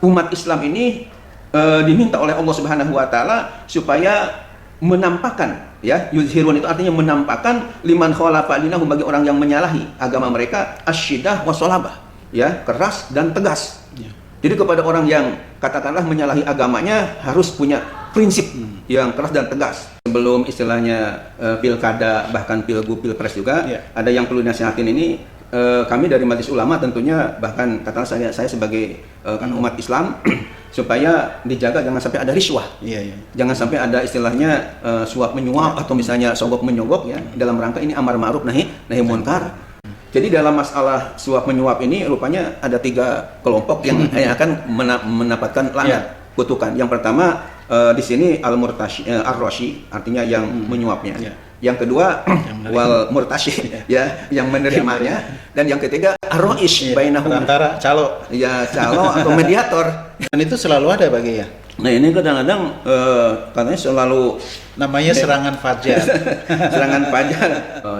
umat Islam ini diminta oleh Allah Subhanahu wa taala supaya menampakkan, ya, yuzhirun itu artinya menampakkan liman khalafa dinahu, bagi orang yang menyalahi agama mereka, asyidah wasolabah, ya, keras dan tegas. Jadi kepada orang yang katakanlah menyalahi agamanya harus punya prinsip yang keras dan tegas. Sebelum istilahnya pilkada, bahkan pilgub, pilpres juga, ada yang perlu nasihatin ini. Kami dari Majelis Ulama tentunya, bahkan katakanlah saya sebagai umat Islam supaya dijaga jangan sampai ada riswah, jangan sampai ada istilahnya suap menyuap atau misalnya sogok menyogok, ya, dalam rangka ini amar ma'ruf nahi munkar. Jadi dalam masalah suap menyuap ini rupanya ada 3 kelompok yang akan mendapatkan laknat, kutukan. Yang pertama di sini ar-rashi, artinya yang menyuapnya. Yang kedua wal murtashi, ya, yang menerimanya. Dan yang ketiga ar-rais, bainahum, antara calo, ya, calo atau mediator. Dan itu selalu ada bagi ya. Nah ini kadang-kadang katanya selalu namanya serangan fajar. Serangan fajar.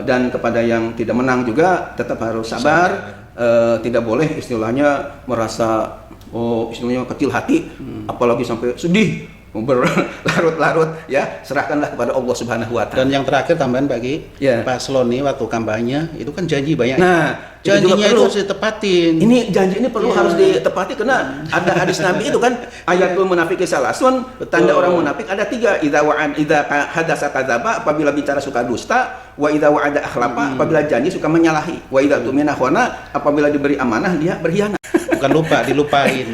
Dan kepada yang tidak menang juga tetap harus sabar. Tidak boleh istilahnya merasa istilahnya kecil hati, apalagi sampai sedih berlarut-larut, ya, serahkanlah kepada Allah Subhanahu wa taala. Dan yang terakhir tambahan bagi paslon nih, waktu kampanye itu kan janji banyak. Nah, janjinya itu harus ditepatin. Ini janji ini perlu harus ditepati, karena ada hadis Nabi itu kan, ayatul munafiki salasun, tanda orang munafik ada 3. Idza hadasa kadzaba, apabila bicara suka dusta, wa idza wa'ada akhlafa, apabila janji suka menyalahi, wa idza tumina khana, apabila diberi amanah dia berkhianat. Bukan lupa, dilupain.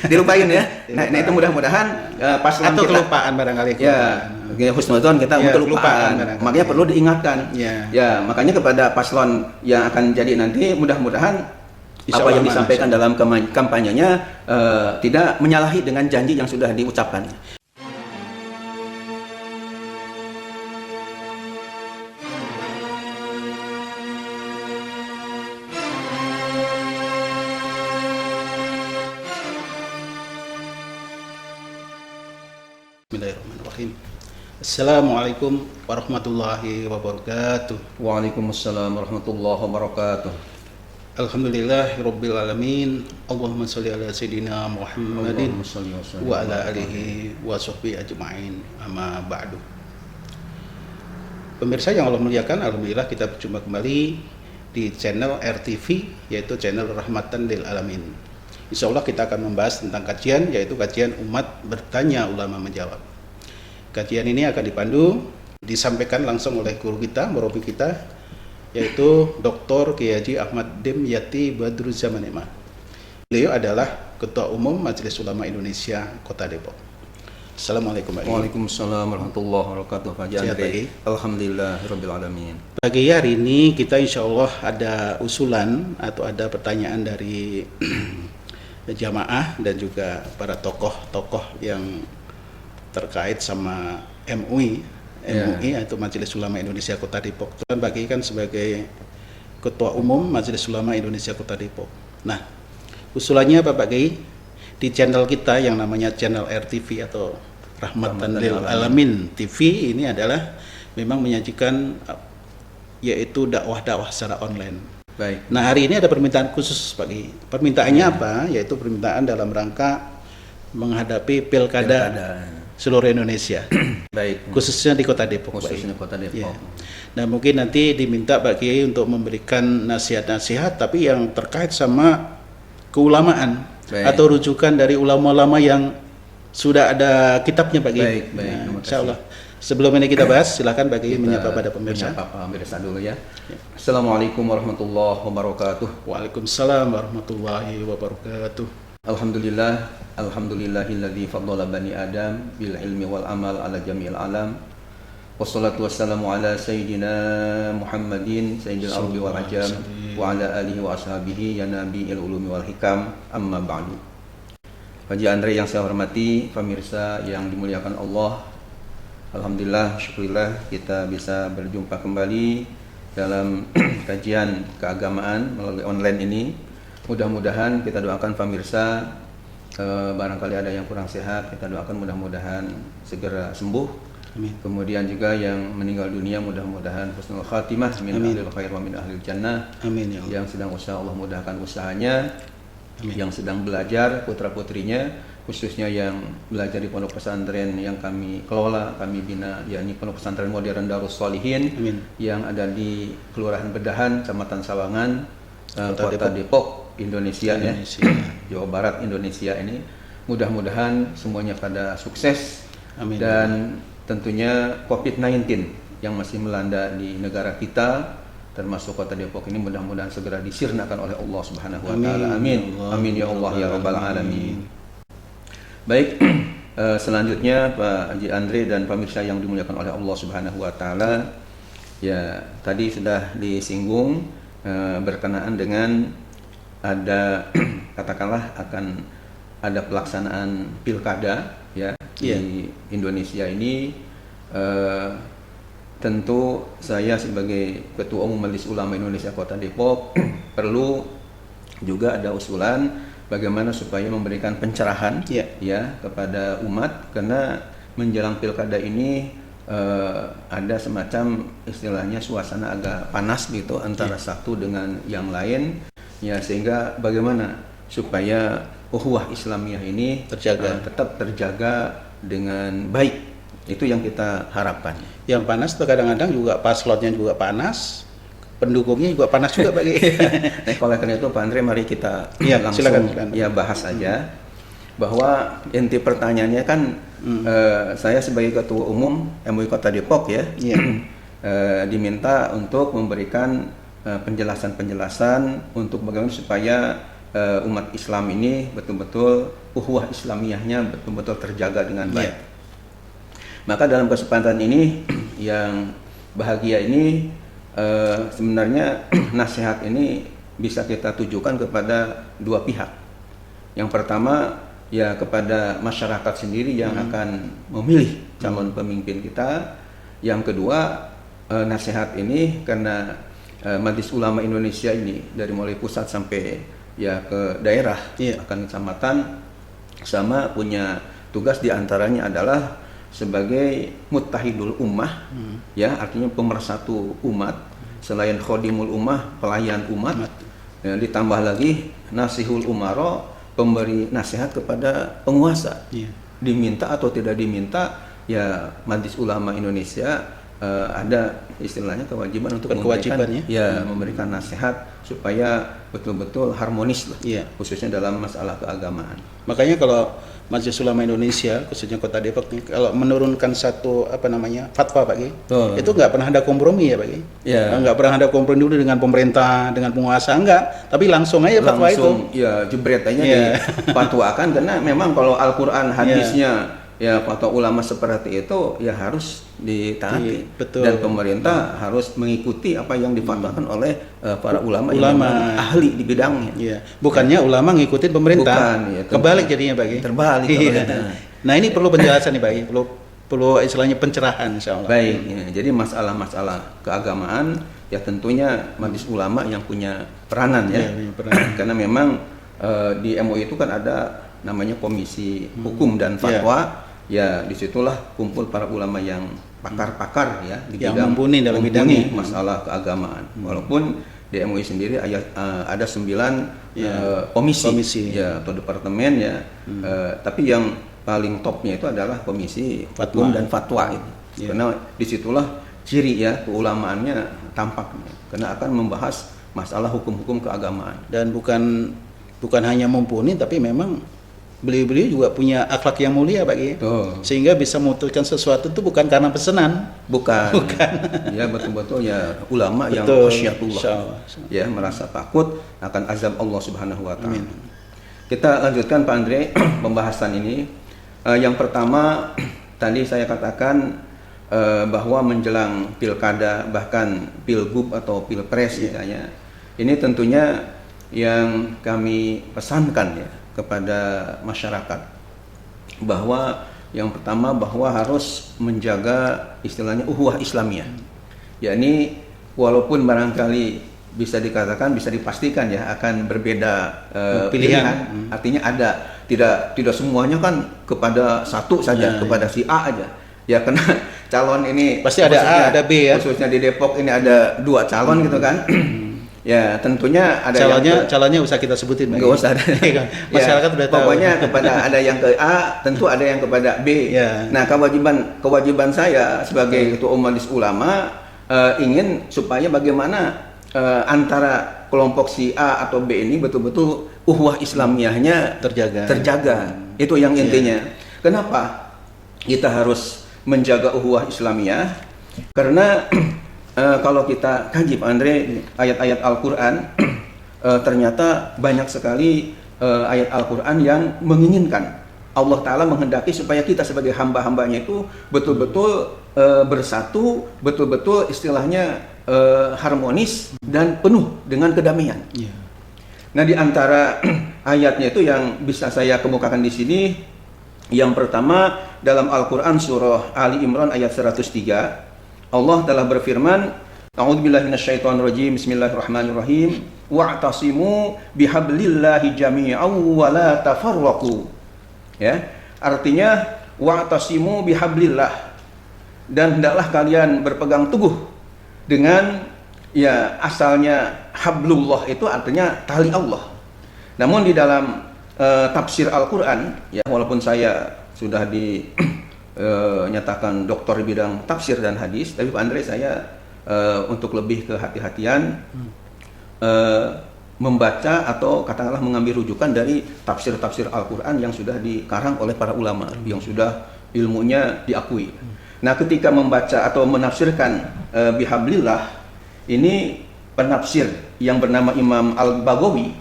Dilupain, ya. Nah itu mudah-mudahan paslon atau kita, kelupaan barangkali. Ya, husnudzon kita kelupaan. Makanya perlu diingatkan. Ya, makanya kepada paslon yang akan jadi nanti, mudah-mudahan apa yang disampaikan dalam kampanyenya tidak menyalahi dengan janji yang sudah diucapkan. Bismillahirrahmanirrahim. Assalamualaikum warahmatullahi wabarakatuh. Waalaikumsalam warahmatullahi wabarakatuh. Alhamdulillahirabbil alamin. Allahumma shalli ala sayidina Muhammadin wa ala alihi wa sahbihi ajma'in. Amma ba'du. Pemirsa yang Allah muliakan, alhamdulillah kita berjumpa kembali di channel RTV, yaitu channel Rahmatan lil Alamin. Insya Allah kita akan membahas tentang kajian, yaitu kajian umat bertanya, ulama menjawab. Kajian ini akan disampaikan langsung oleh guru kita, murabi kita, yaitu Dr. Kiai Haji Ahmad Dimyati Badruzzaman Imam. Beliau adalah Ketua Umum Majelis Ulama Indonesia Kota Depok. Assalamualaikum warahmatullahi wabarakatuh. Waalaikumsalam warahmatullahi wabarakatuh. Alhamdulillahirabbil alamin. Pagi hari ini kita insya Allah ada usulan atau ada pertanyaan dari jamaah dan juga para tokoh-tokoh yang terkait sama MUI atau Majelis Ulama Indonesia Kota Depok. Tuan Bagi kan sebagai Ketua Umum Majelis Ulama Indonesia Kota Depok. Nah, usulannya Bapak Kiai, di channel kita yang namanya channel RTV atau Rahmatan lil Alamin TV ini adalah memang menyajikan yaitu dakwah-dakwah secara online. Baik. Nah, hari ini ada permintaan khusus Pak Kiai. Permintaannya apa? Yaitu permintaan dalam rangka menghadapi pilkada seluruh Indonesia. Baik. Khususnya di Kota Depok. Khususnya Kota Depok. Ya. Nah, mungkin nanti diminta Pak Kiai untuk memberikan nasihat-nasihat tapi yang terkait sama keulamaan. Baik. Atau rujukan dari ulama-ulama yang sudah ada kitabnya Pak Kiai. Baik. Nah, insyaallah. Sebelum ini kita bahas, silakan Pak Kiai menyapa pada pemirsa. Menyapa pemirsa dulu ya. Assalamualaikum warahmatullahi wabarakatuh. Waalaikumsalam warahmatullahi wabarakatuh. Alhamdulillahilladzi faddala bani Adam bil ilmi wal amal ala jami'il alam. Wassalatu wassalamu ala sayyidina Muhammadin sayyidil ardi wal ajam wa ala alihi wa ashabihi ya nabiil ulumi wal hikam, amma ba'du. Haji Andre yang saya hormati, pemirsa yang dimuliakan Allah, alhamdulillah, syukurillah kita bisa berjumpa kembali dalam kajian keagamaan melalui online ini. Mudah-mudahan kita doakan pemirsa, barangkali ada yang kurang sehat, kita doakan mudah-mudahan segera sembuh. Amin. Kemudian juga yang meninggal dunia mudah-mudahan husnul khatimah, min ahlil khair wa min ahlil jannah. Amin ya Allah. Yang sedang usaha, Allah mudahkan usahanya. Amin. yang sedang belajar, putra-putrinya, khususnya yang belajar di pondok pesantren yang kami kelola, kami bina, yakni pondok pesantren modern Darus Sholihin Amin. yang ada di Kelurahan Bedahan, Kecamatan Sawangan, Kota Depok, Indonesia, Indonesia. ya, Jawa Barat, Indonesia ini. Mudah-mudahan semuanya pada sukses. Amin. Dan tentunya COVID-19 yang masih melanda di negara kita, termasuk Kota Depok ini, mudah-mudahan segera disirnakan oleh Allah Subhanahu wa taala. Amin. Amin ya Allah ya rabbal alamin. Baik, selanjutnya Pak Haji Andre dan pemirsa yang dimuliakan oleh Allah Subhanahu wa taala, ya tadi sudah disinggung berkenaan dengan ada katakanlah akan ada pelaksanaan pilkada ya di Indonesia ini. Tentu saya sebagai Ketua Umum Majelis Ulama Indonesia Kota Depok perlu juga ada usulan bagaimana supaya memberikan pencerahan ya kepada umat, karena menjelang pilkada ini ada semacam istilahnya suasana agak panas gitu antara satu dengan yang lain ya, sehingga bagaimana supaya ukhuwah Islamiyah ini tetap terjaga dengan baik. Itu yang kita harapkan. Yang panas tuh kadang-kadang juga paslonnya juga panas, pendukungnya juga panas juga Pak. Nah, oleh karena itu Pak Andre, mari kita langsung silakan. Ya bahas aja bahwa inti pertanyaannya kan saya sebagai Ketua Umum MUI Kota Depok ya diminta untuk memberikan penjelasan-penjelasan untuk bagaimana supaya umat Islam ini betul-betul ukhuwah Islamiyahnya betul-betul terjaga dengan baik. Maka dalam kesempatan ini yang bahagia ini sebenarnya nasihat ini bisa kita tujukan kepada dua pihak. Yang pertama ya kepada masyarakat sendiri yang akan memilih calon pemimpin kita. Yang kedua nasihat ini karena Majelis Ulama Indonesia ini dari mulai pusat sampai ya ke daerah bahkan kecamatan sama punya tugas diantaranya adalah sebagai muttahidul ummah ya, artinya pemersatu umat, selain khodimul ummah, pelayan umat, ya, ditambah lagi nasihul umaro, pemberi nasihat kepada penguasa. Diminta atau tidak diminta ya Majelis Ulama Indonesia ada istilahnya kewajiban untuk memberikan nasihat supaya betul-betul harmonis lah, khususnya dalam masalah keagamaan. Makanya kalau Majelis Ulama Indonesia khususnya Kota Depok nih, kalau menurunkan satu fatwa Pak itu nggak pernah ada kompromi ya Pak nggak pernah ada kompromi dulu dengan pemerintah, dengan penguasa, enggak, tapi langsung aja fatwa itu jebret aja dipatwakan, karena memang kalau Al-Quran hadisnya ya fatwa ulama seperti itu ya harus ditaati, dan pemerintah harus mengikuti apa yang difatwakan oleh para ulama yang ahli di bidangnya. Bukannya ulama ngikutin pemerintah. Bukan, kebalik jadinya Pak. Terbalik. Nah ini perlu penjelasan nih Pak, perlu istilahnya pencerahan insyaallah. Baik, jadi masalah-masalah keagamaan ya tentunya Majelis Ulama yang punya peranan ya. Karena memang di MUI itu kan ada namanya Komisi Hukum dan Fatwa. Ya disitulah kumpul para ulama yang pakar-pakar ya di bidang dalam bidangnya masalah keagamaan. Walaupun di MUI sendiri ada 9 komisi ya atau departemen ya, tapi yang paling topnya itu adalah Komisi Hukum dan Fatwa itu. Karena disitulah ciri ya keulamaannya tampak, karena akan membahas masalah hukum-hukum keagamaan. Dan bukan hanya mumpuni, tapi memang beliau-beliau juga punya akhlak yang mulia Pak sehingga bisa memutuskan sesuatu itu bukan karena pesanan, bukan. Ya betul-betul ya ulama yang khasyatullah ya, merasa takut akan azab Allah Subhanahu wa taala. Kita lanjutkan Pak Andre pembahasan ini. Yang pertama tadi saya katakan bahwa menjelang pilkada, bahkan pilgub atau pilpres misalnya, ini tentunya yang kami pesankan ya kepada masyarakat bahwa yang pertama bahwa harus menjaga istilahnya ukhuwah Islamiyah. Yakni walaupun barangkali bisa dikatakan, bisa dipastikan ya akan berbeda pilihan. Artinya ada tidak semuanya kan kepada satu saja, kepada si A aja. Ya karena calon ini pasti ada A, ada B ya. Khususnya di Depok ini ada 2 calon gitu kan. Ya, tentunya ada calonnya usah kita sebutin, nggak usah. Iya kan? Masyarakat udah tahu. Pokoknya kepada ada yang ke A, tentu ada yang kepada B. Ya. Nah, kewajiban saya sebagai ketua majelis ulama ingin supaya bagaimana antara kelompok si A atau B ini betul-betul uhwah Islamiyahnya terjaga. Itu yang intinya. Kenapa kita harus menjaga uhwah Islamiyah? Karena kalau kita kaji Pak Andre ayat-ayat Al-Quran ternyata banyak sekali ayat Al-Quran yang menginginkan Allah Ta'ala menghendaki supaya kita sebagai hamba-hambanya itu betul-betul bersatu, betul-betul istilahnya harmonis dan penuh dengan kedamaian. Yeah. Nah, di antara ayatnya itu yang bisa saya kemukakan di sini, yang pertama dalam Al-Quran surah Ali Imran ayat 103, Allah telah berfirman, A'udzubillahi minasyaitonirrajim, bismillahirrahmanirrahim, wa'tasimu bihablillahi jami'an wa la tafarraqu. Ya, artinya wa'tasimu bihablillah, dan hendaklah kalian berpegang teguh dengan, ya, asalnya hablullah itu artinya tali Allah. Namun di dalam tafsir Al-Qur'an, ya, walaupun saya sudah nyatakan doktor di bidang tafsir dan hadis, tapi Pak Andre saya untuk lebih kehati-hatian membaca atau katakanlah mengambil rujukan dari tafsir-tafsir Al-Quran yang sudah dikarang oleh para ulama, yang sudah ilmunya diakui. Nah, ketika membaca atau menafsirkan bihablillah, ini penafsir yang bernama Imam Al-Baghawi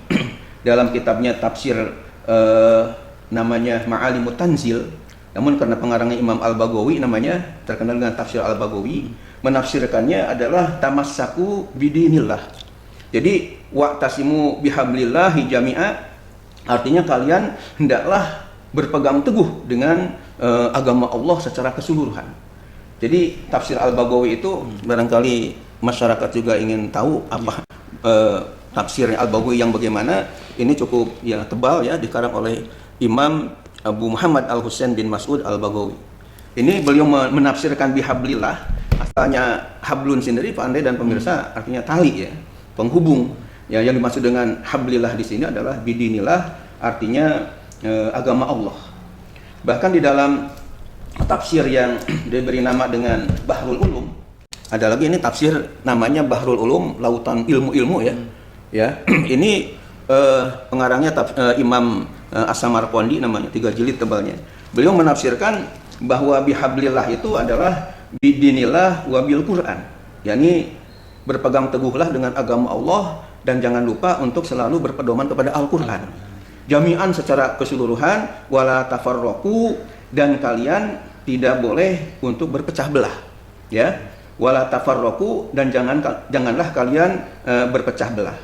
dalam kitabnya tafsir namanya Ma'alimut Tanzil. Namun karena pengarangnya Imam Al-Baghawi namanya terkenal dengan tafsir Al-Baghawi, menafsirkannya adalah tamassaku bidinillah. Jadi wa'tasimu bihablillahi jami'a, artinya kalian hendaklah berpegang teguh dengan agama Allah secara keseluruhan. Jadi tafsir Al-Baghawi itu barangkali masyarakat juga ingin tahu apa tafsir Al-Baghawi yang bagaimana. Ini cukup ya tebal, ya, dikarang oleh Imam Abu Muhammad Al-Husain bin Mas'ud Al-Baghawi. Ini beliau menafsirkan bihablillah, asalnya hablun sendiri Pak Andre dan pemirsa artinya tali, ya, penghubung. Ya, yang dimaksud dengan hablillah di sini adalah bidinillah, artinya agama Allah. Bahkan di dalam tafsir yang diberi nama dengan Bahrul Ulum, ada lagi ini tafsir namanya Bahrul Ulum, lautan ilmu-ilmu, ya. Ya, ini pengarangnya Imam As-Samarqandi namanya, 3 jilid tebalnya. Beliau menafsirkan bahwa bihablillah itu adalah bidinillah wa bil Quran, yakni berpegang teguhlah dengan agama Allah dan jangan lupa untuk selalu berpedoman kepada Al-Quran. Jami'an secara keseluruhan, wala tafarraqu, dan kalian tidak boleh untuk berpecah belah, ya. Wala tafarraqu, dan janganlah kalian berpecah belah.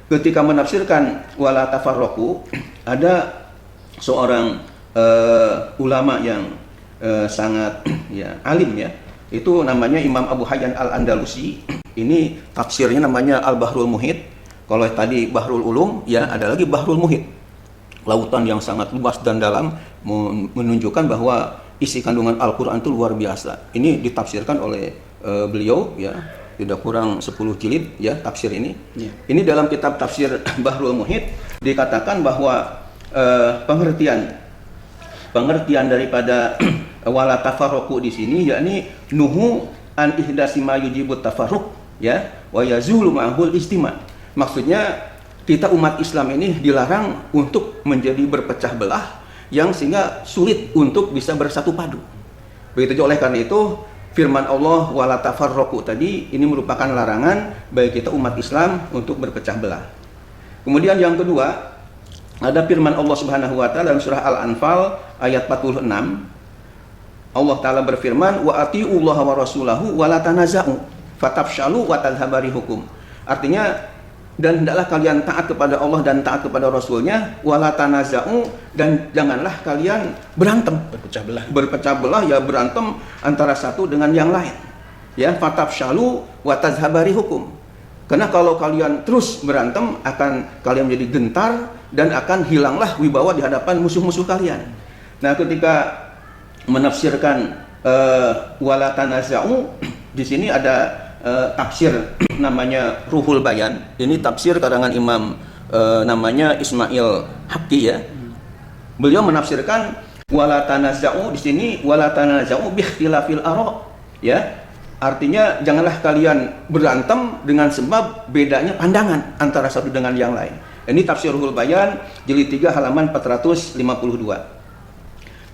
Ketika menafsirkan wala tafarraqu, ada seorang ulama yang sangat ya alim, ya, itu namanya Imam Abu Hayyan Al-Andalusi. Ini tafsirnya namanya Al-Bahrul Muhit. Kalau tadi Bahrul Ulum, ya, ada lagi Bahrul Muhit, lautan yang sangat luas dan dalam, menunjukkan bahwa isi kandungan Al-Quran itu luar biasa. Ini ditafsirkan oleh beliau, ya, tidak kurang 10 jilid, ya, tafsir ini. Yeah. Ini dalam kitab tafsir Bahrul Muhit dikatakan bahwa pengertian daripada wala tafarruqu di sini yakni nuhu an ihdasi ma yujibut tafarruq, ya, wa yazulu ma'hul istima. Maksudnya kita umat Islam ini dilarang untuk menjadi berpecah belah yang sehingga sulit untuk bisa bersatu padu. Begitu oleh karena itu firman Allah wala tafarraqu tadi ini merupakan larangan bagi kita umat Islam untuk berpecah belah. Kemudian yang kedua, ada firman Allah Subhanahu wa taala dalam surah Al-Anfal ayat 46. Allah taala berfirman wa atiullaha wa rasulahu wa la tanaza'u fatafshalu wa tadhhabu rihukum. Artinya, dan hendaklah kalian taat kepada Allah dan taat kepada Rasulnya, wala tanaza'u, dan janganlah kalian berantem, berpecah belah, ya, berantem antara satu dengan yang lain, ya, fatafshalu wa tadhhabu rihukum. Karena kalau kalian terus berantem akan kalian menjadi gentar dan akan hilanglah wibawa di hadapan musuh-musuh kalian. Nah, ketika menafsirkan wala tanaza'u di sini ada tafsir namanya Ruhul Bayan. Ini tafsir karangan Imam namanya Ismail Haqqi ya. Beliau menafsirkan wala tanaza'u, di sini wala tanaza'u bi ikhtilafil ara ya. Artinya janganlah kalian berantem dengan sebab bedanya pandangan antara satu dengan yang lain. Ini tafsir Ruhul Bayan jilid 3 halaman 452.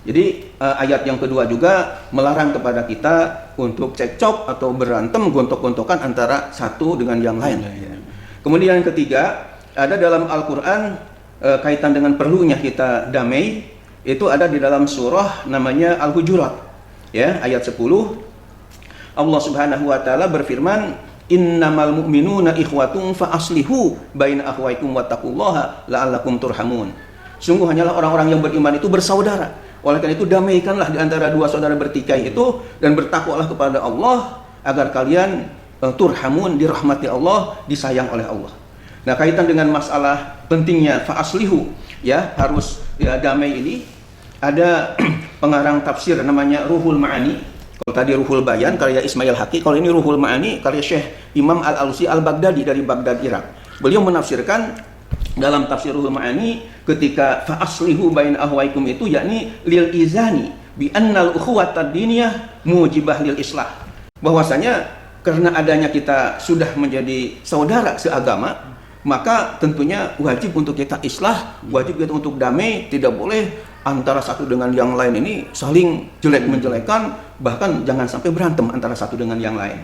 Jadi ayat yang kedua juga melarang kepada kita untuk cekcok atau berantem gontok-gontokan antara satu dengan yang lain. Kemudian yang ketiga, ada dalam Al-Quran kaitan dengan perlunya kita damai, itu ada di dalam surah namanya Al-Hujurat ya, ayat 10. Allah Subhanahu wa taala berfirman, innamal mu'minuna ikhwatun fa aslihu baina akhwaikum wattaqullaha la'allakum turhamun. Sungguh hanyalah orang-orang yang beriman itu bersaudara. Oleh karena itu damaikanlah di antara dua saudara bertikai itu dan bertakwalah kepada Allah agar kalian turhamun, dirahmati Allah, disayang oleh Allah. Nah, kaitan dengan masalah pentingnya fa aslihu ya, harus ya damai ini, ada pengarang tafsir namanya Ruhul Ma'ani. Kalau tadi Ruhul Bayan karya Ismail Haqqi, kalau ini Ruhul Ma'ani karya Syekh Imam Al-Alusi Al-Baghdadi dari Baghdad, Irak. Beliau menafsirkan dalam tafsir Ruhul Ma'ani ketika fa aslihu bain ahwaikum itu yakni lil izani bi annal ukhuwatad diniyah mujibah lil islah. Bahwasanya karena adanya kita sudah menjadi saudara seagama, maka tentunya wajib untuk kita islah, wajib kita untuk damai, tidak boleh antara satu dengan yang lain ini saling jelek-menjelekan, bahkan jangan sampai berantem antara satu dengan yang lain.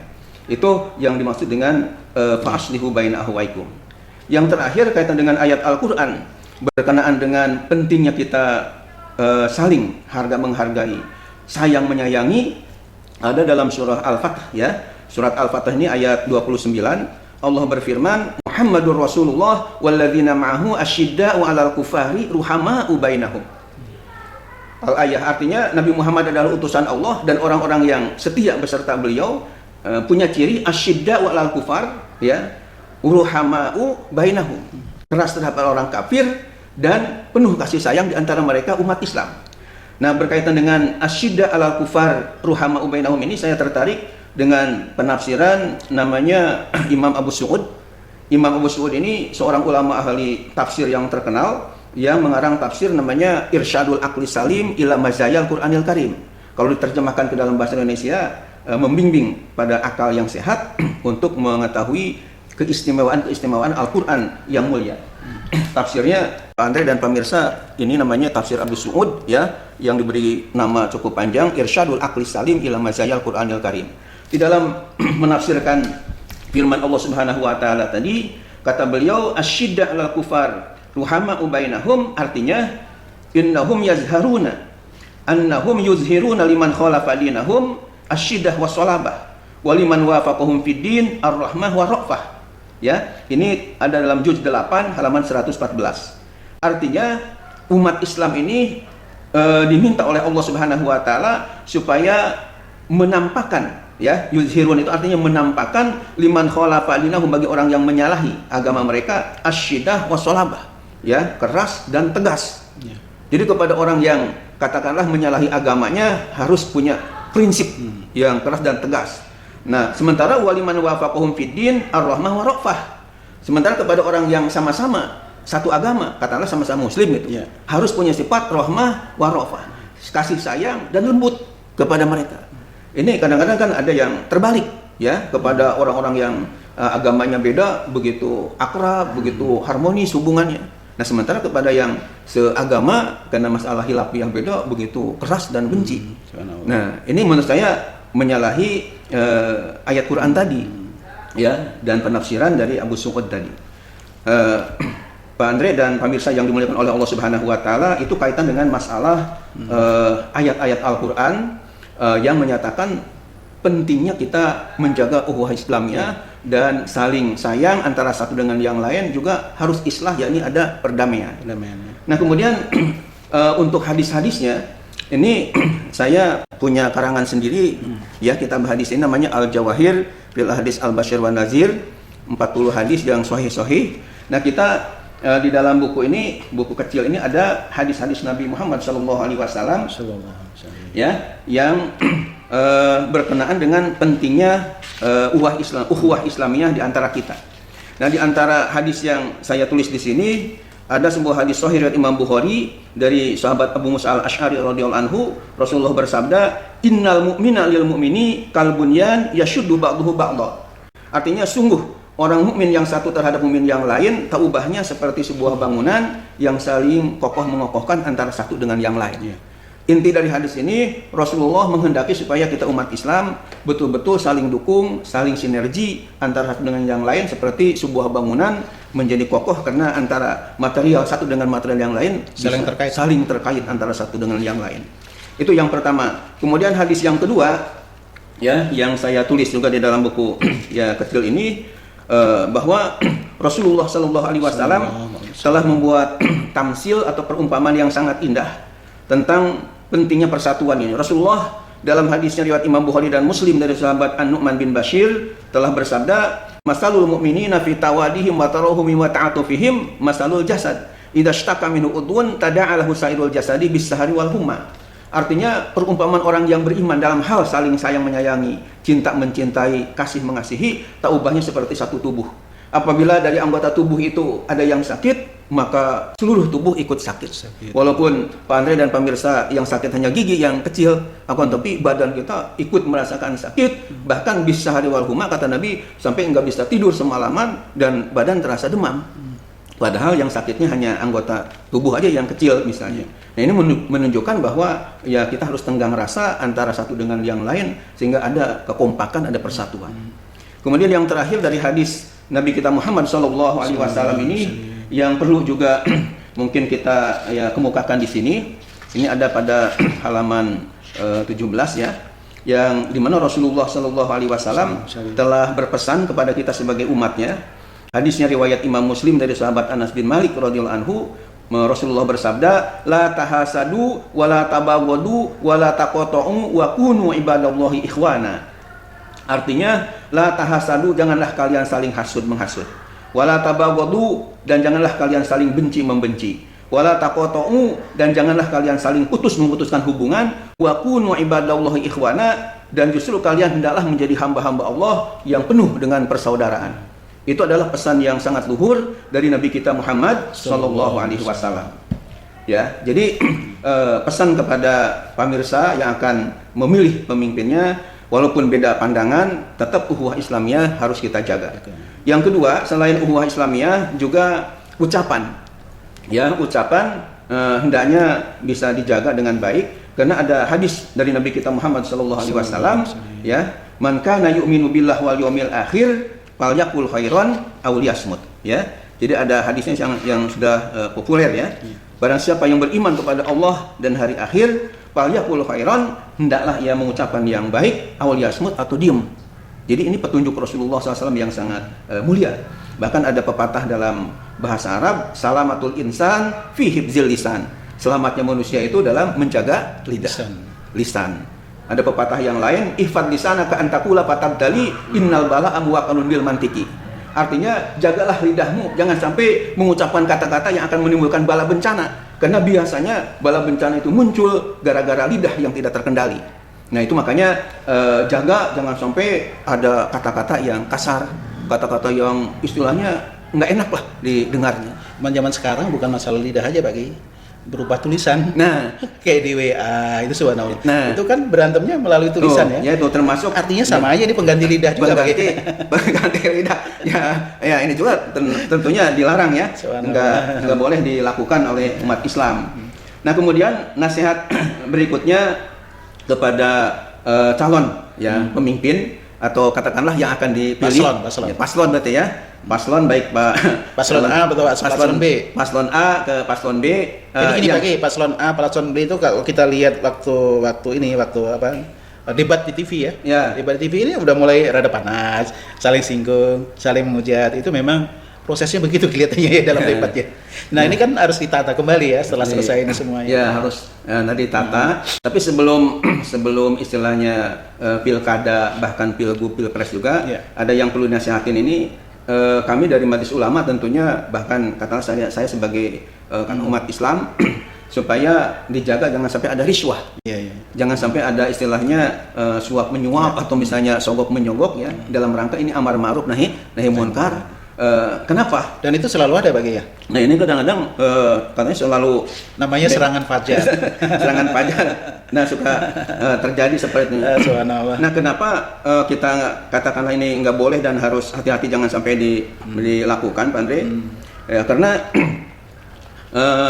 Itu yang dimaksud dengan fa'aslihu baina ahwaikum. Yang terakhir kaitan dengan ayat Al-Quran berkenaan dengan pentingnya kita saling harga menghargai, sayang menyayangi, ada dalam surah Al-Fatah ya. Surat Al-Fatah ini ayat 29. Allah berfirman, Muhammadur Rasulullah walladzina ma'ahu asyidda'u 'alal kufari ruhama'u bainahum. Al-ayah artinya Nabi Muhammad adalah utusan Allah dan orang-orang yang setia beserta beliau punya ciri asyidda'u 'alal kufar ya, ruhama'u bainahum. Keras terhadap orang kafir dan penuh kasih sayang di antara mereka umat Islam. Nah, berkaitan dengan asyidda 'alal kufar ruhama'u bainahum ini saya tertarik dengan penafsiran namanya Imam Abu Su'ud. Imam Abu Su'ud ini seorang ulama ahli tafsir yang terkenal yang mengarang tafsir namanya Irsyadul Aqli Salim ila Mazayal Qur'anil Karim. Kalau diterjemahkan ke dalam bahasa Indonesia, membimbing pada akal yang sehat untuk mengetahui keistimewaan Al-Quran yang mulia. Tafsirnya Pak Andre dan pemirsa, ini namanya tafsir Abu Su'ud ya, yang diberi nama cukup panjang Irsyadul Aqli Salim ila Mazayal Qur'anil Karim. Di dalam menafsirkan firman Allah Subhanahu wa taala tadi, kata beliau asyidda 'alal kufar ruhama'u bainahum, artinya innahum yazharuna annahum yuzhiruna liman khalafa dinahum asyiddah wassalabah wa liman wafaqahum fid din ar-rahmah wa ra'fah. Ya, ini ada dalam juz 8 halaman 114. Artinya umat Islam ini diminta oleh Allah Subhanahu wa taala supaya menampakkan ya, yuzhirun itu artinya menampakkan liman khalafa dinahum, bagi orang yang menyalahi agama mereka, asyiddah wassalabah ya, keras dan tegas. Ya. Jadi kepada orang yang katakanlah menyalahi agamanya harus punya prinsip yang keras dan tegas. Nah, sementara waliman wafaqahum fiddin ar-rahmah wa ra'fah. Sementara kepada orang yang sama-sama satu agama, katakanlah sama-sama muslim gitu, ya, harus punya sifat rahmah wa ra'fah, kasih sayang dan lembut kepada mereka. Ini kadang-kadang kan ada yang terbalik ya, kepada orang-orang yang agamanya beda begitu akrab, begitu harmonis hubungannya. Nah, sementara kepada yang seagama karena masalah hilaf yang beda begitu keras dan benci. Nah, ini menurut saya menyalahi ayat Quran tadi ya, dan penafsiran dari Abu Su'ud tadi. Pak Andre dan pemirsa yang dimuliakan oleh Allah Subhanahu wa taala, itu kaitan dengan masalah ayat-ayat Al-Qur'an yang menyatakan pentingnya kita menjaga ukhuwah Islamiyah dan saling sayang antara satu dengan yang lain, juga harus islah, yakni ada perdamaian. Nah, kemudian untuk hadis-hadisnya ini saya punya karangan sendiri ya, kitab hadis ini namanya Al-Jawahir fil Hadis Al-Basyir wa Nazir, 40 hadis yang sahih-sahih. Nah, kita di dalam buku ini, buku kecil ini ada hadis-hadis Nabi Muhammad SAW ya, yang berkenaan dengan pentingnya ukhuwah Islamiyah di antara kita. Nah, di antara hadis yang saya tulis di sini ada sebuah hadis sahih riwayat Imam Bukhari dari sahabat Abu Musa al-Asy'ari radhiyallahu anhu. Rasulullah bersabda, "Innal mu'mina lil mu'mini kal bunyan yashuddu ba'duhu ba'dha." Artinya sungguh orang mukmin yang satu terhadap mukmin yang lain taubahnya seperti sebuah bangunan yang saling kokoh mengokohkan antara satu dengan yang lain. Inti dari hadis ini, Rasulullah menghendaki supaya kita umat Islam betul-betul saling dukung, saling sinergi antara satu dengan yang lain seperti sebuah bangunan menjadi kokoh karena antara material satu dengan material yang lain saling terkait antara satu dengan yang lain. Itu yang pertama. Kemudian hadis yang kedua, ya, yang saya tulis juga di dalam buku ya kecil ini, bahwa Rasulullah Shallallahu Alaihi Wasallam telah membuat tamsil atau perumpamaan yang sangat indah tentang pentingnya persatuan ini. Rasulullah dalam hadisnya riwayat Imam Bukhari dan Muslim dari sahabat An-Nu'man bin Bashir telah bersabda, "Masalul mu'minina fi tawadihim wa tarahumihim wa ta'atufihim masalul jasad. Idza ishtaka minhu udhun tada'a lahu sa'irul jasadi bis-sahari wal humma." Artinya perumpamaan orang yang beriman dalam hal saling sayang menyayangi, cinta mencintai, kasih mengasihi, taubahnya seperti satu tubuh. Apabila dari anggota tubuh itu ada yang sakit, maka seluruh tubuh ikut sakit. Walaupun Pak Andre dan pemirsa yang sakit hanya gigi yang kecil, akan tapi badan kita ikut merasakan sakit. Bahkan bisa hari wal huma, kata Nabi, sampai nggak bisa tidur semalaman dan badan terasa demam. Padahal yang sakitnya hanya anggota tubuh aja yang kecil misalnya. Nah, ini menunjukkan bahwa ya kita harus tenggang rasa antara satu dengan yang lain sehingga ada kekompakan, ada persatuan. Kemudian yang terakhir dari hadis Nabi kita Muhammad SAW ini yang perlu juga mungkin kita ya kemukakan di sini. Ini ada pada halaman 17 ya, yang dimana Rasulullah SAW telah berpesan kepada kita sebagai umatnya. Hadisnya riwayat Imam Muslim dari sahabat Anas bin Malik radhiyallahu anhu. Rasulullah bersabda, "La tahasadu wa la tabaghadu wa la taqata'u wa kunu ibadallahi ikhwana." Artinya, la tahasadu, janganlah kalian saling hasud menghasut. Wala tabaghadu, dan janganlah kalian saling benci membenci. Wala taqata'u, dan janganlah kalian saling memutuskan hubungan. Wa kunu ibadallahi ikhwana, dan justru kalian hendaklah menjadi hamba-hamba Allah yang penuh dengan persaudaraan. Itu adalah pesan yang sangat luhur dari Nabi kita Muhammad sallallahu alaihi wasallam. Ya, jadi pesan kepada pemirsa yang akan memilih pemimpinnya, walaupun beda pandangan, tetap ukhuwah Islamiyah harus kita jaga. Yang kedua, selain ukhuwah Islamiyah juga ucapan. Ya, ucapan hendaknya bisa dijaga dengan baik karena ada hadis dari Nabi kita Muhammad sallallahu alaihi wasallam, ya, "Man kana yu'minu billahi wal yawmil akhir falyaqul khairan aw liyasmut." Ya. Jadi ada hadisnya yang sudah populer ya. Barang siapa yang beriman kepada Allah dan hari akhir, falyaqul khairan, hendaklah ia mengucapkan yang baik, aw liyasmut, atau diam. Jadi ini petunjuk Rasulullah SAW yang sangat mulia. Bahkan ada pepatah dalam bahasa Arab, salamatul insan fi hifzil lisan. Selamatnya manusia itu dalam menjaga lidah, lisan. Ada pepatah yang lain, ihfad lisana ka antakula fatabdali innal bala'a muwakkalun bil mantiki. Artinya, jagalah lidahmu, jangan sampai mengucapkan kata-kata yang akan menimbulkan bala bencana. Karena biasanya bala bencana itu muncul gara-gara lidah yang tidak terkendali. Nah, itu makanya jaga, jangan sampai ada kata-kata yang kasar, kata-kata yang istilahnya nggak enak lah didengarnya. Zaman sekarang bukan masalah lidah aja, Pak Ki, berupa tulisan. Nah, kayak di WA itu subhanallah. Nah, itu kan berantemnya melalui tulisan ya. Ya, itu termasuk artinya sama aja ini pengganti lidah juga, pengganti lidah. Ya ini juga tentunya dilarang ya. Enggak boleh dilakukan oleh umat Islam. Nah, kemudian nasihat berikutnya kepada calon ya pemimpin atau katakanlah yang akan dipilih. Paslon. Ya, paslon berarti ya. Paslon baik Pak. Paslon A atau paslon B. Paslon A ke paslon B. Jadi gini Pak, paslon A, paslon B itu kalau kita lihat waktu debat di TV ya. Ya. Debat di TV ini udah mulai rada panas, saling singgung, saling menghujat. Itu memang prosesnya begitu kelihatannya ya dalam debat ya. Nah, ini kan harus ditata kembali ya setelah selesai ini semuanya. Ya, harus nanti ditata. Tapi sebelum istilahnya pilkada, bahkan pilgub, pilpres juga ada yang perlu dinasihatin ini. Kami dari Majelis Ulama tentunya, bahkan katakanlah saya sebagai kan umat Islam supaya dijaga jangan sampai ada riswah. Iya, iya. Jangan sampai ada istilahnya suap menyuap atau misalnya sogok menyogok ya, dalam rangka ini amar ma'ruf nahi munkar. Kenapa? Dan itu selalu ada bagi ya. Nah ini kadang-kadang katanya selalu Namanya serangan fajar. serangan fajar. Nah suka terjadi seperti itu. Subhanallah. Nah kenapa kita katakanlah ini nggak boleh dan harus hati-hati jangan sampai dilakukan, Pak Andre? Ya, karena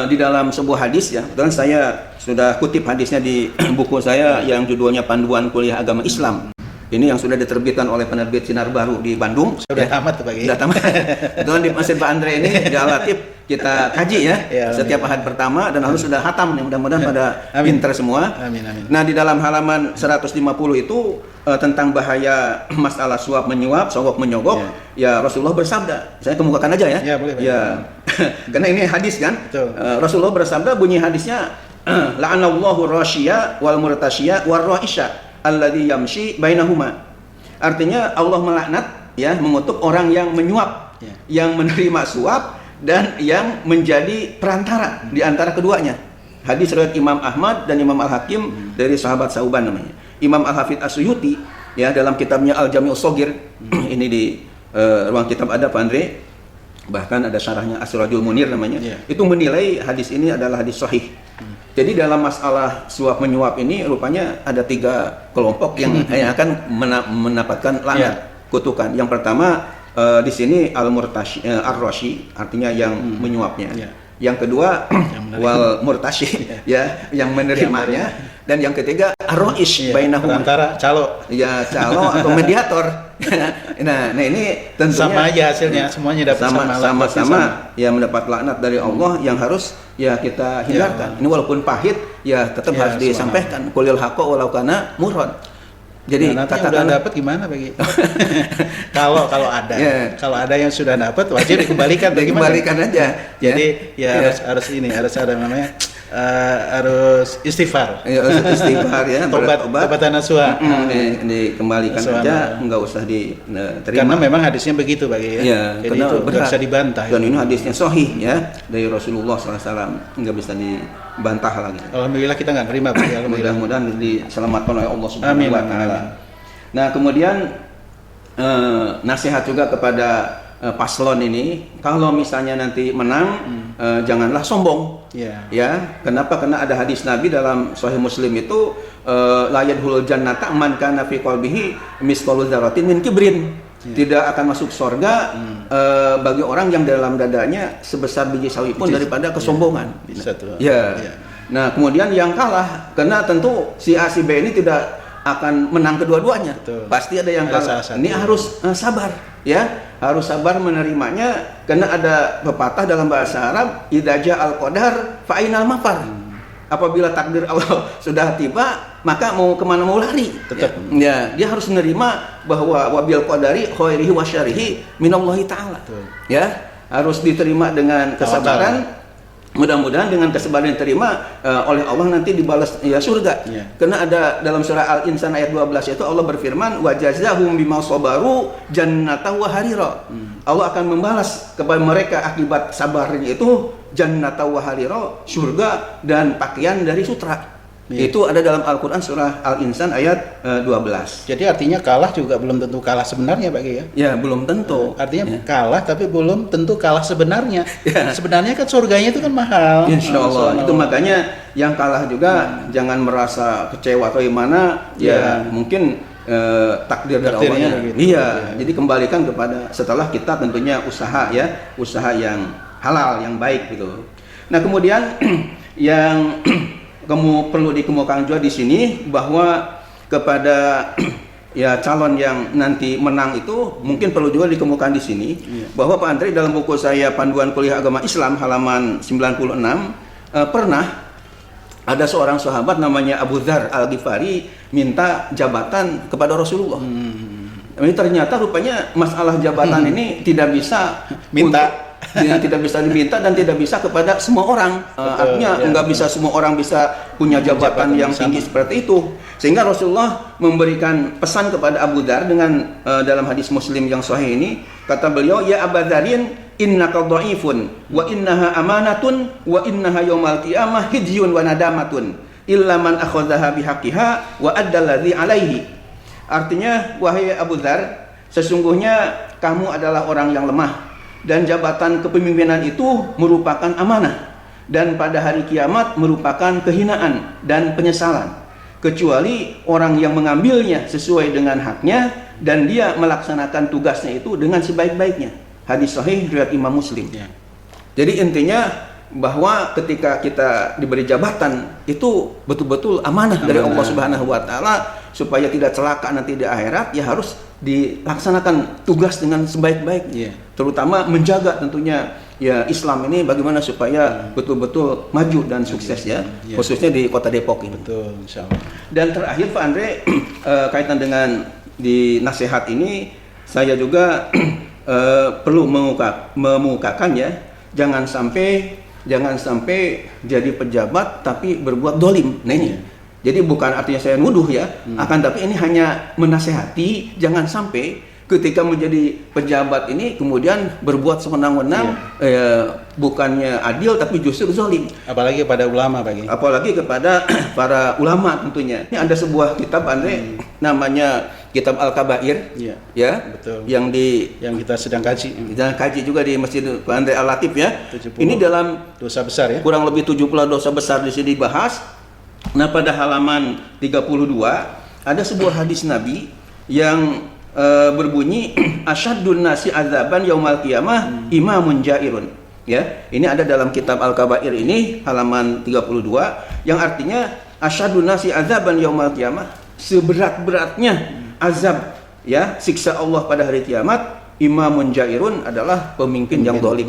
di dalam sebuah hadis ya, dan saya sudah kutip hadisnya di buku saya yang judulnya Panduan Kuliah Agama Islam. Ini yang sudah diterbitkan oleh penerbit Sinar Baru di Bandung. Sudah tamat tuh Pak. Sudah tamat. Kebetulan di Masjid Pak Andre ini di Al-Latif kita kaji ya, setiap ahad pertama dan harus sudah hatam nih, mudah-mudahan pada pinter semua. Amin, amin. Nah di dalam halaman 150 itu tentang bahaya masalah suap menyuap, sogok menyogok, ya Rasulullah bersabda. Saya kemukakan aja ya. Ya boleh. Ya, karena ini hadis kan. Rasulullah bersabda, bunyi hadisnya, la'anallahu rasyiya wal murtasyiya war ra'isya alladzi yamshi bainahuma. Artinya Allah melaknat ya, mengutuk orang yang menyuap, yang menerima suap dan yang menjadi perantara di antara keduanya. Hadis riwayat Imam Ahmad dan Imam Al-Hakim dari sahabat Sauban namanya. Imam Al-Hafidz As-Suyuti ya dalam kitabnya Al-Jami'us Shaghir ini di ruang kitab ada Pak Andre. Bahkan ada syarahnya As-Sirajul Munir namanya. Itu menilai hadis ini adalah hadis sahih. Jadi dalam masalah suap menyuap ini rupanya ada 3 kelompok yang akan mendapatkan laknat, kutukan. Yang pertama di sini ar-rashi artinya yang menyuapnya. Yang kedua wal murtashi ya yang menerimanya, dan yang ketiga ar-ra'ish bainahuma antara calo. Ya calo atau mediator. nah ini tentunya sama aja hasilnya, semuanya dapat sama ya mendapat laknat dari Allah yang harus ya kita hindarkan. Ini walaupun pahit ya tetap harus disampaikan. Qulil haqqo walau kana murad. Jadi katakan dapat gimana bagi kalau ada kalau ada yang sudah dapat wajib dikembalikan. Dikembalikan aja. Jadi harus ini harus ada namanya harus istighfar. Harus istighfar ya. Tobatan nasuha. Dikembalikan aja, enggak usah diterima. Karena memang hadisnya begitu bagi ya. Jadi itu enggak bisa dibantah. Dan ini hadisnya sahih ya dari Rasulullah SAW, enggak bisa dibantah lagi. Alhamdulillah kita enggak terima bagi. Mudah-mudahan diselamatkan oleh Allah Subhanahu wa taala. Nah, kemudian nasihat juga kepada paslon ini, kalau misalnya nanti menang janganlah sombong. Ya, kenapa? Karena ada hadis Nabi dalam Sahih Muslim itu la yadkhulul jannata man kana fi qalbihi misqalu dzarratin min kibrin. Tidak akan masuk surga bagi orang yang dalam dadanya sebesar biji sawi pun daripada kesombongan. Nah, kemudian yang kalah, karena tentu si A si B ini tidak akan menang kedua-duanya. Pasti ada yang kalah. Ini harus sabar, ya. Harus sabar menerimanya, karena ada pepatah dalam bahasa Arab, idza ja'al qadar fa ainal mafar. Apabila takdir Allah sudah tiba, maka mau kemana mau lari. Ya, dia harus menerima bahwa wabil qadari khairihi wa syarrihi minallahi ta'ala. Ya, harus diterima dengan kesabaran. Mudah-mudahan dengan kesabaran yang diterima oleh Allah nanti dibalas ya surga. Karena ada dalam surah Al-Insan ayat 12 itu Allah berfirman wa jazahum bima sabaru jannatan wa harira. Allah akan membalas kepada mereka akibat sabarnya itu jannatan wa harira, surga dan pakaian dari sutra. Itu ada dalam Al-Quran surah Al-Insan ayat 12. Jadi artinya kalah juga belum tentu kalah sebenarnya Pak ya? Ya belum tentu. Artinya kalah tapi belum tentu kalah sebenarnya. Sebenarnya kan surganya itu kan mahal. Insya Allah. Itu makanya yang kalah juga jangan merasa kecewa atau gimana. Ya mungkin takdir dari Allah. Gitu. Jadi kembalikan kepada setelah kita tentunya usaha ya, usaha yang halal, yang baik gitu. Nah kemudian yang kamu perlu dikemukakan juga di sini bahwa kepada ya calon yang nanti menang itu mungkin perlu juga dikemukakan di sini bahwa Pak Andre dalam buku saya Panduan Kuliah Agama Islam halaman 96 pernah ada seorang sahabat namanya Abu Dzar Al-Ghifari minta jabatan kepada Rasulullah. Ini ternyata rupanya masalah jabatan ini tidak bisa tidak bisa diminta dan tidak bisa kepada semua orang. Artinya nggak bisa semua orang bisa punya jabatan yang tinggi seperti itu. Sehingga Rasulullah memberikan pesan kepada Abu Dzar dengan dalam hadis Muslim yang sahih ini, kata beliau, ya Abu Dzarin innaka dhaifun wa innaha amanatun wa innaha yaumal qiyamah hidyun wa nadamatun illa man akhadhaha bihaqqiha wa addalladzi alaihi. Artinya, wahai Abu Dzar, sesungguhnya kamu adalah orang yang lemah dan jabatan kepemimpinan itu merupakan amanah dan pada hari kiamat merupakan kehinaan dan penyesalan, kecuali orang yang mengambilnya sesuai dengan haknya dan dia melaksanakan tugasnya itu dengan sebaik-baiknya. Hadis sahih riwayat Imam Muslim. Jadi intinya bahwa ketika kita diberi jabatan itu betul-betul amanah dari Allah Subhanahu wa taala, supaya tidak celaka nanti di akhirat, ya harus dilaksanakan tugas dengan sebaik-baiknya. Terutama menjaga tentunya ya Islam ini bagaimana supaya betul-betul maju dan sukses ya, khususnya di Kota Depok ini. Betul, insyaallah. Dan terakhir Pak Andre, kaitan dengan di nasihat ini, saya juga perlu mengukakan ya, jangan sampai jadi pejabat tapi berbuat dolim. Nah ini, jadi bukan artinya saya nuduh ya, akan tapi ini hanya menasehati, jangan sampai ketika menjadi pejabat ini kemudian berbuat sewenang-wenang, bukannya adil tapi justru zalim. Apalagi kepada ulama, Pak. Apalagi kepada para ulama tentunya. Ini ada sebuah kitab Andre, namanya Kitab Al-Kabair, ya, betul. Yang kita sedang kaji. Kita kaji juga di Masjid Pak Andre Al-Latif ya. 70 ini dalam dosa besar ya. Kurang lebih 70 dosa besar di sini dibahas. Nah, pada halaman 32 ada sebuah hadis Nabi yang berbunyi asyaddun nasi azaban yaumal qiyamah imamun jairun. Ya, ini ada dalam kitab Al-Kabair ini halaman 32 yang artinya asyaddun nasi azaban yaumal qiyamah, seberat-beratnya azab ya, siksa Allah pada hari kiamat, imamun jairun adalah pemimpin yang zalim.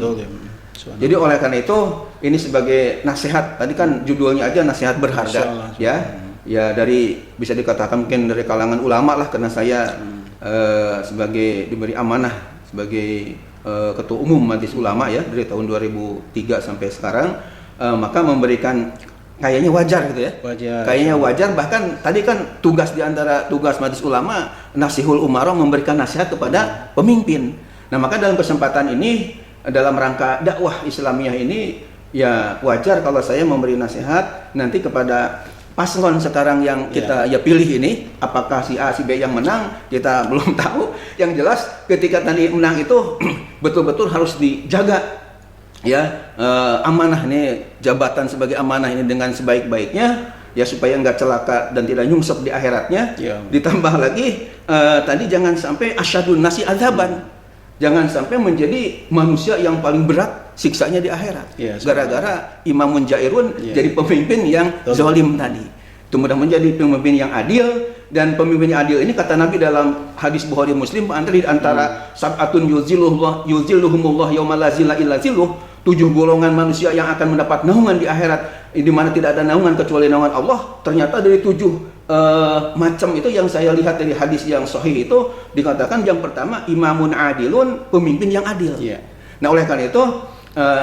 Jadi oleh karena itu ini sebagai nasihat, tadi kan judulnya aja nasihat berharga ya. Ya dari bisa dikatakan mungkin dari kalangan ulama lah, karena saya sebagai diberi amanah sebagai ketua umum Majelis Ulama ya dari tahun 2003 sampai sekarang, maka memberikan kayaknya wajar gitu ya. Kayaknya wajar, bahkan tadi kan tugas di antara tugas Majelis Ulama nasihul umarah, memberikan nasihat kepada pemimpin. Nah, maka dalam kesempatan ini dalam rangka dakwah Islamiyah ini ya wajar kalau saya memberi nasihat nanti kepada paslon sekarang yang kita pilih ini, apakah si A si B yang menang kita belum tahu. Yang jelas ketika tadi menang itu betul-betul harus dijaga ya, amanah ini, jabatan sebagai amanah ini dengan sebaik-baiknya ya, supaya nggak celaka dan tidak nyungsep di akhiratnya. Ditambah lagi tadi jangan sampai asyadun nasi azaban, jangan sampai menjadi manusia yang paling berat siksanya di akhirat gara-gara imamun jairun jadi pemimpin yang zalim tadi. Itu mudah menjadi pemimpin yang adil, dan pemimpin yang adil ini kata Nabi dalam hadis Bukhari Muslim, antara sab'atun yuzilluhumullah yaumal la zilla illa zilluh, 7 golongan manusia yang akan mendapat naungan di akhirat, di mana tidak ada naungan kecuali naungan Allah. Ternyata dari 7 macam itu yang saya lihat dari hadis yang sahih itu dikatakan yang pertama imamun adilun, pemimpin yang adil. Nah, oleh karena itu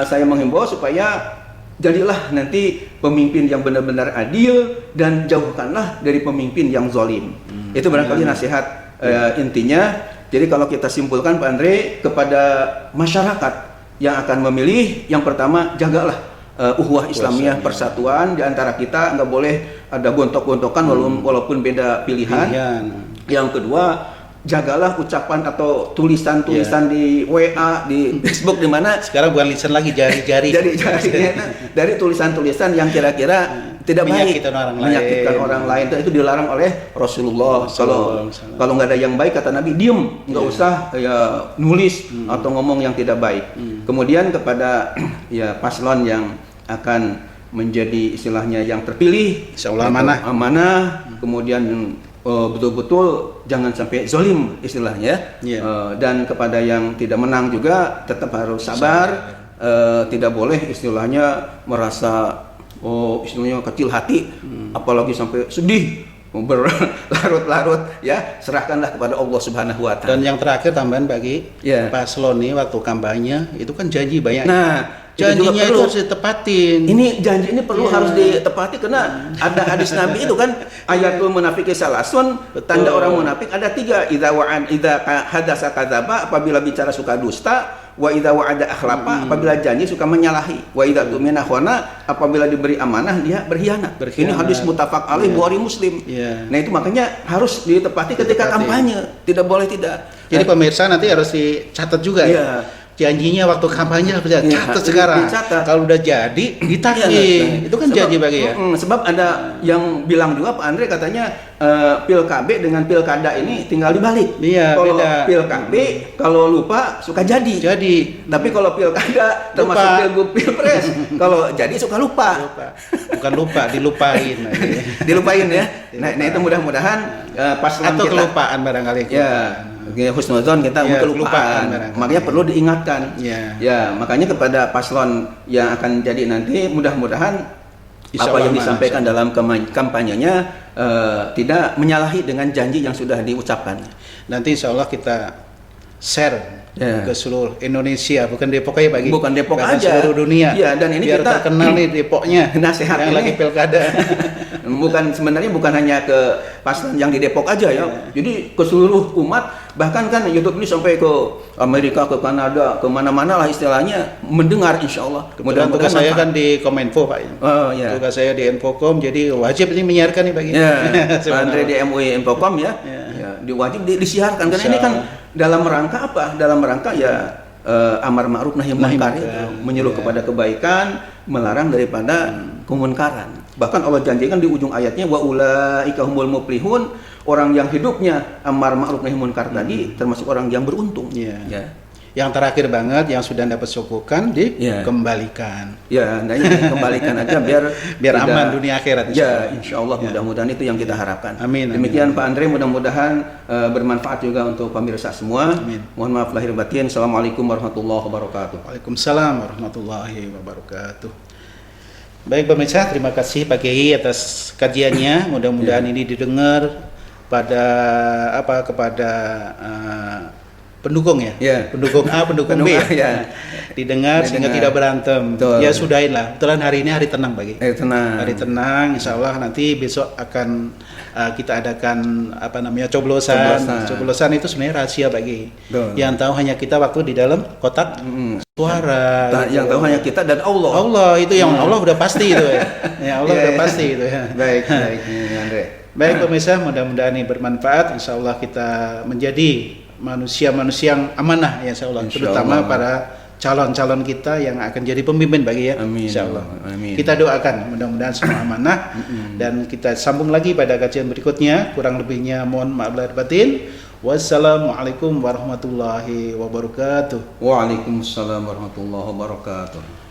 saya menghimbau supaya jadilah nanti pemimpin yang benar-benar adil dan jauhkanlah dari pemimpin yang zalim. Itu barangkali nasihat intinya. Jadi kalau kita simpulkan Pak Andre, kepada masyarakat yang akan memilih, yang pertama jagalah ukhuwah Islamiyah, persatuan di antara kita, nggak boleh ada gontok-gontokan walaupun beda pilihan. Yang kedua, jagalah ucapan atau tulisan-tulisan di WA, di Facebook, di mana sekarang bukan lisan lagi, jari-jari. Dari tulisan-tulisan yang kira-kira tidak baik, menyakitkan orang lain. Itu dilarang oleh Rasulullah. Kalau nggak ada yang baik kata Nabi, diem, nggak usah ya nulis atau ngomong yang tidak baik. Kemudian kepada ya paslon yang akan menjadi istilahnya yang terpilih, amanah, kemudian betul-betul jangan sampai zalim istilahnya, dan kepada yang tidak menang juga tetap harus sabar, tidak boleh istilahnya merasa istilahnya kecil hati, apalagi sampai sedih berlarut-larut ya. Serahkanlah kepada Allah Subhanahu wa taala. Dan yang terakhir tambahan bagi paslon nih, waktu kampanye itu kan janji banyak. Nah, janjinya itu harus ditepatin. Ini janji ini perlu harus ditepati, karena ada hadis Nabi itu kan, ayatul munafiki salasun, tanda orang munafik ada 3. Idza hadasa kadzaba, apabila bicara suka dusta, wa idza wa'ada akhlafa, apabila janji suka menyalahi, wa idza tu'mina khana, apabila diberi amanah dia berkhianat. Ini hadis muttafaq alaih Bukhari Muslim. Nah itu makanya harus ditepati ketika kampanye, tidak boleh tidak. Jadi pemirsa nanti harus dicatat juga ya. Janjinya waktu kampanye harus catat sekarang. Dicatat. Kalau udah jadi ditagih. Itu kan janji bagi ya. Sebab ada yang bilang juga Pak Andre katanya pil KB dengan pilkada ini tinggal dibalik. Iya, kalau beda. pil KB kalau lupa suka jadi. Tapi kalau pilkada termasuk pilgub pilpres kalau jadi suka lupa. Bukan lupa, dilupain. Dilupain ya. Nah itu mudah-mudahan paslon atau kita kelupaan barangkali. Ya, husnuzon kita kelupaan. Makanya perlu diingatkan. Ya, makanya kepada paslon yang akan jadi nanti mudah-mudahan apa yang disampaikan dalam kampanyenya tidak menyalahi dengan janji yang sudah diucapkan. Nanti insya Allah kita share ke seluruh Indonesia, bukan Depok aja bagi. Bukan Depok aja, seluruh dunia. Iya, dan ini biar kita terkenal nih Depoknya. Nasihat yang ini lagi pilkada. Sebenarnya bukan hanya ke paslon yang di Depok aja ya. Jadi ke seluruh umat, bahkan kan YouTube ini sampai ke Amerika, ke Kanada, ke mana-mana lah istilahnya mendengar insya Allah. Kemudian tugas saya kan di Kominfo Pak. Tugas saya di Infocom, jadi wajib ini menyiarkan nih bagi. Pak Andre di MUI Infocom ya. Diwajib disiarkan karena ini kan dalam rangka apa? Dalam rangka ya amar ma'ruf nahi munkar, menyuruh kepada kebaikan, melarang daripada kemunkaran. Bahkan Allah janjikan di ujung ayatnya wa ulaika humul muflihun, orang yang hidupnya amar ma'ruf nahi munkar tadi termasuk orang yang beruntung. Yang terakhir banget yang sudah dapat syukuran dikembalikan. Nah ini dikembalikan aja biar aman dunia akhirat. Insya Allah mudah-mudahan itu yang kita harapkan. Amin. Demikian Pak Andre, mudah-mudahan bermanfaat juga untuk pemirsa semua. Mohon maaf lahir batin. Assalamualaikum warahmatullahi wabarakatuh. Waalaikumsalam warahmatullahi wabarakatuh. Baik pemirsa, terima kasih Pak Kiai atas kajiannya. Mudah-mudahan ini didengar kepada pendukung pendukung A, pendukung B didengar sehingga tidak berantem. Ya sudahin lah. Kebetulan hari ini hari tenang bagi. Hari tenang. Insya Allah nanti besok akan kita adakan coblosan itu sebenarnya rahasia bagi. Yang tahu hanya kita waktu di dalam kotak suara. Yang tahu hanya kita dan Allah. Allah itu yang Allah udah pasti itu ya. Allah udah pasti itu ya. Baik Andre. Baik pemirsa, mudah-mudahan ini bermanfaat. Insya Allah kita menjadi manusia-manusia yang amanah ya insya Allah. Terutama para calon-calon kita yang akan jadi pemimpin bagi ya. Amin. Insya Allah. Amin. Kita doakan mudah-mudahan semua amanah. Dan kita sambung lagi pada kajian berikutnya. Kurang lebihnya mohon maaf lahir batin. Wassalamualaikum warahmatullahi wabarakatuh. Waalaikumsalam warahmatullahi wabarakatuh.